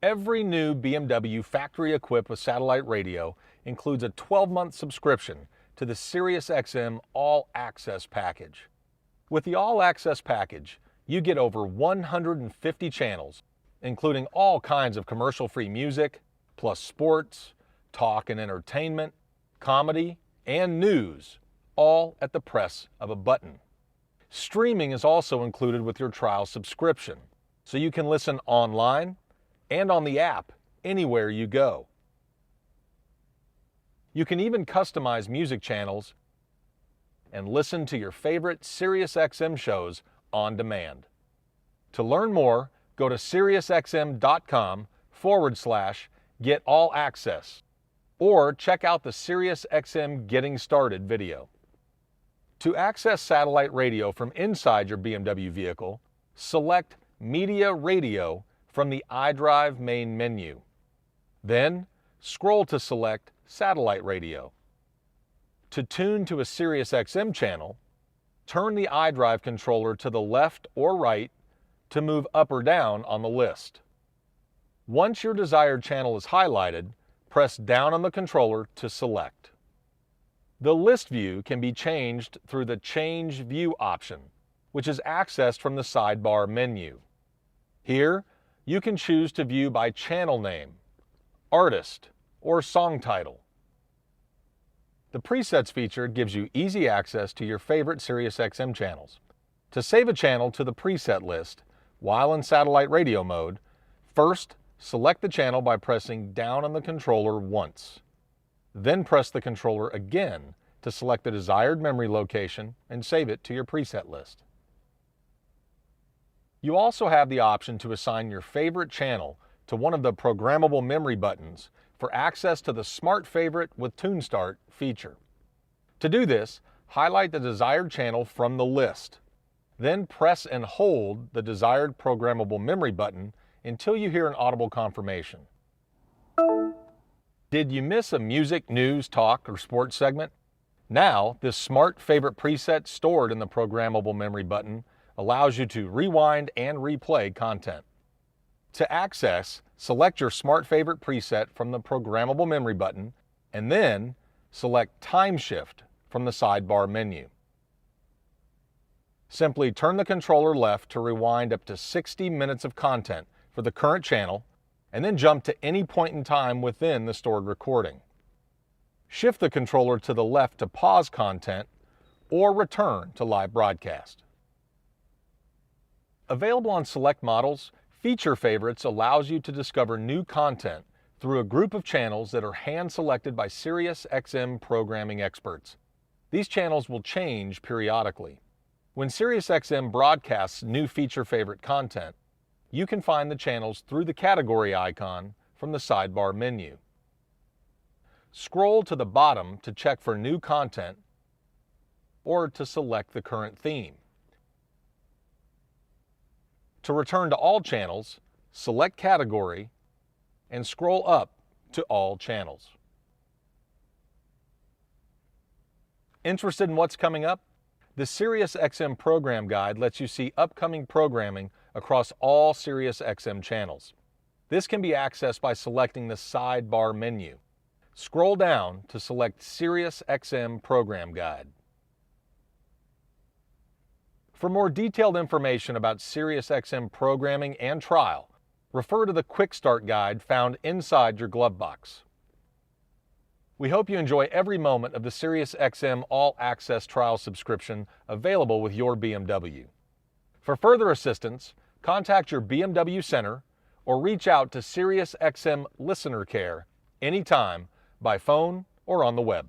Every new BMW factory-equipped with satellite radio includes a 12-month subscription to the Sirius XM All Access package. With the All Access package, you get over 150 channels, including all kinds of commercial-free music, plus sports, talk and entertainment, comedy, and news, all at the press of a button. Streaming is also included with your trial subscription, so you can listen online and on the app anywhere you go. You can even customize music channels and listen to your favorite Sirius XM shows on demand. To learn more, go to SiriusXM.com/Get All Access or check out the Sirius XM Getting Started video. To access satellite radio from inside your BMW vehicle, select Media Radio from the iDrive main menu. Then, scroll to select Satellite Radio. To tune to a Sirius XM channel, turn the iDrive controller to the left or right to move up or down on the list. Once your desired channel is highlighted, press down on the controller to select. The list view can be changed through the Change View option, which is accessed from the sidebar menu. Here, you can choose to view by channel name, artist, or song title. The Presets feature gives you easy access to your favorite Sirius XM channels. To save a channel to the preset list while in satellite radio mode, first select the channel by pressing down on the controller once. Then press the controller again to select the desired memory location and save it to your preset list. You also have the option to assign your favorite channel to one of the programmable memory buttons for access to the Smart Favorite with Tune Start feature. To do this, highlight the desired channel from the list. Then press and hold the desired programmable memory button until you hear an audible confirmation. Did you miss a music, news, talk, or sports segment? Now, this Smart Favorite preset stored in the programmable memory button allows you to rewind and replay content. To access, select your Smart Favorite preset from the programmable memory button and then select Time Shift from the sidebar menu. Simply turn the controller left to rewind up to 60 minutes of content for the current channel and then jump to any point in time within the stored recording. Shift the controller to the left to pause content or return to live broadcast. Available on select models, Feature Favorites allows you to discover new content through a group of channels that are hand-selected by Sirius XM programming experts. These channels will change periodically. When Sirius XM broadcasts new Feature Favorite content, you can find the channels through the category icon from the sidebar menu. Scroll to the bottom to check for new content or to select the current theme. To return to all channels, select Category and scroll up to All Channels. Interested in what's coming up? The Sirius XM Program Guide lets you see upcoming programming across all Sirius XM channels. This can be accessed by selecting the sidebar menu. Scroll down to select Sirius XM Program Guide. For more detailed information about Sirius XM programming and trial, refer to the Quick Start Guide found inside your glove box. We hope you enjoy every moment of the Sirius XM All Access trial subscription available with your BMW. For further assistance, contact your BMW Center or reach out to Sirius XM Listener Care anytime by phone or on the web.